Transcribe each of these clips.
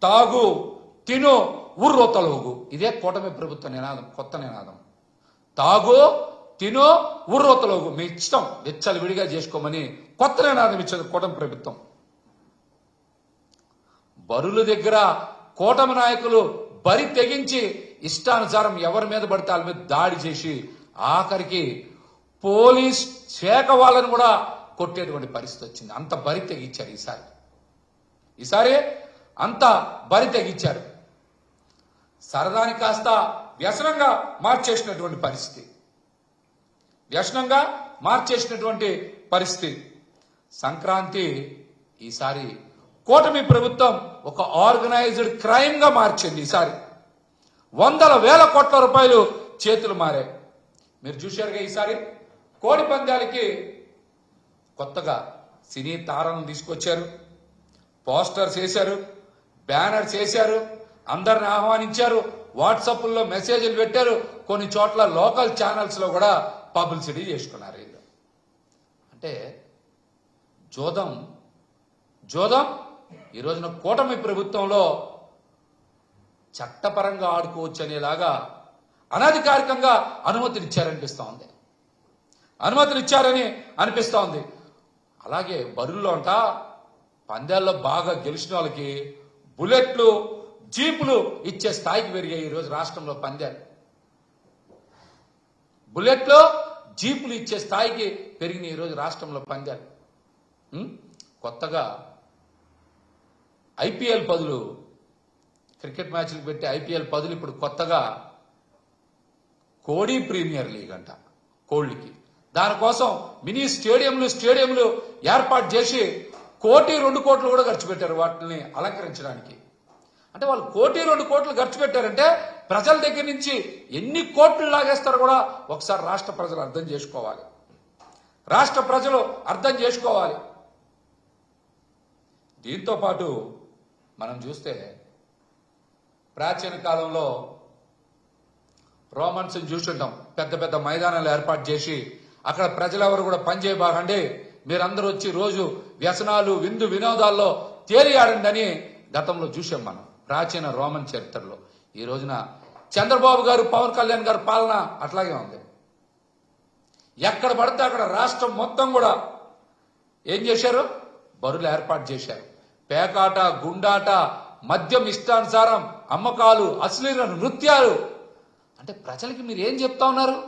తాగు తిను ఉర్రోతలోగు. ఇదే కూటమి ప్రభుత్వ నినాదం, కొత్త నినాదం. తాగు తిను ఉర్రోతలోగు, మీ ఇష్టం వెచ్చలు విడిగా చేసుకోమని కొత్త నినాదం ఇచ్చేది కూటమి ప్రభుత్వం. బరుల దగ్గర కూటమి నాయకులు బరి తెగించి ఇష్టానుసారం ఎవరి మీద పడితే వాళ్ళ మీద దాడి చేసి ఆఖరికి పోలీస్ శాఖ వాళ్ళని కూడా కొట్టేటువంటి పరిస్థితి వచ్చింది. అంత బరి తెగించారు ఈసారి అంత బరి తెగించారు. సరదాని కాస్త వ్యసనంగా మార్చేసినటువంటి పరిస్థితి. సంక్రాంతి ఈసారి కూటమి ప్రభుత్వం ఒక ఆర్గనైజ్డ్ క్రైమ్ గా మార్చింది. ఈసారి వందల వేల కోట్ల రూపాయలు చేతులు మారాయి. మీరు చూశారుగా, ఈసారి కోడి పందాలకి కొత్తగా సినీ తారలను తీసుకొచ్చారు, పోస్టర్స్ వేశారు, బ్యానర్స్ వేశారు, అందరిని ఆహ్వానించారు, వాట్సాప్లో మెసేజ్లు పెట్టారు, కొన్ని చోట్ల లోకల్ ఛానల్స్ లో కూడా పబ్లిసిటీ చేసుకున్నారు. వీళ్ళు అంటే జోదం ఈ రోజున కూటమి ప్రభుత్వంలో చట్టపరంగా ఆడుకోవచ్చు అనేలాగా అనధికారికంగా అనుమతులు అనిపిస్తోంది. అలాగే బరుల్లో పందాల్లో బాగా గెలిచిన వాళ్ళకి బుల్లెట్లు, జీపులు ఇచ్చే స్థాయికి పెరిగాయి. ఈరోజు రాష్ట్రంలో పందాలు బుల్లెట్లు, జీపులు ఇచ్చే స్థాయికి పెరిగిన ఈరోజు రాష్ట్రంలో పందాలు. కొత్తగా ఐపీఎల్ పదులు, క్రికెట్ మ్యాచ్లు పెట్టి ఐపీఎల్ పదులు ఇప్పుడు కొత్తగా కోడి ప్రీమియర్ లీగ్ అంట కోళ్లకి. దానికోసం మినీ స్టేడియంలు ఏర్పాటు చేసి 1-2 కోట్లు కూడా ఖర్చు పెట్టారు వాటిని అలంకరించడానికి. అంటే వాళ్ళు 1-2 కోట్లు ఖర్చు పెట్టారంటే ప్రజల దగ్గర నుంచి ఎన్ని కోట్లు లాగేస్తారో కూడా ఒకసారి రాష్ట్ర ప్రజలు అర్థం చేసుకోవాలి. దీంతో పాటు మనం చూస్తే ప్రాచీన కాలంలో రోమన్స్ చూస్తుంటాం, పెద్ద పెద్ద మైదానాలు ఏర్పాటు చేసి అక్కడ ప్రజలెవరు కూడా పనిచేయబాగండి, మీరందరూ వచ్చి రోజు వ్యసనాలు విందు వినోదాల్లో తేలియాడండి అని గతంలో చూసాం మనం ప్రాచీన రోమన్ చరిత్రలో. ఈ రోజున చంద్రబాబు గారు, పవన్ కళ్యాణ్ గారు పాలన అట్లాగే ఉంది. ఎక్కడ పడితే అక్కడ రాష్ట్రం మొత్తం కూడా ఏం చేశారు? బరులు ఏర్పాటు చేశారు. పేకాట, గుండాట, మద్యం ఇష్టానుసారం అమ్మకాలు, అశ్లీల నృత్యాలు. అంటే ప్రజలకి మీరు ఏం చెప్తా ఉన్నారు?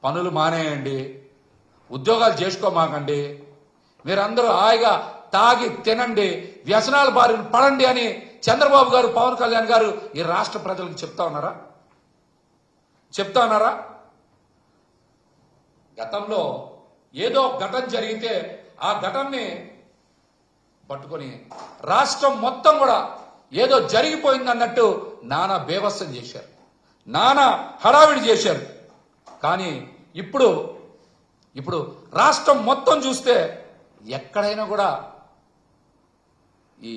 పనులు మానేయండి, ఉద్యోగాలు చేసుకోమాకండి, మీరందరూ హాయిగా తాగి తినండి, వ్యసనాల బారిన పడండి అని చంద్రబాబు గారు, పవన్ కళ్యాణ్ గారు ఈ రాష్ట్ర ప్రజలకు చెప్తా ఉన్నారా? గతంలో ఏదో ఘటన జరిగితే ఆ ఘటనని పట్టుకొని రాష్ట్రం మొత్తం కూడా ఏదో జరిగిపోయింది అన్నట్టు నానా బేభత్సం చేశారు, నానా హడావిడి చేశారు. కానీ ఇప్పుడు రాష్ట్రం మొత్తం చూస్తే ఎక్కడైనా కూడా ఈ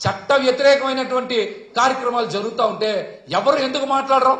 చట్ట వ్యతిరేకమైనటువంటి కార్యక్రమాలు జరుగుతూ ఉంటే ఎవరు ఎందుకు మాట్లాడరు?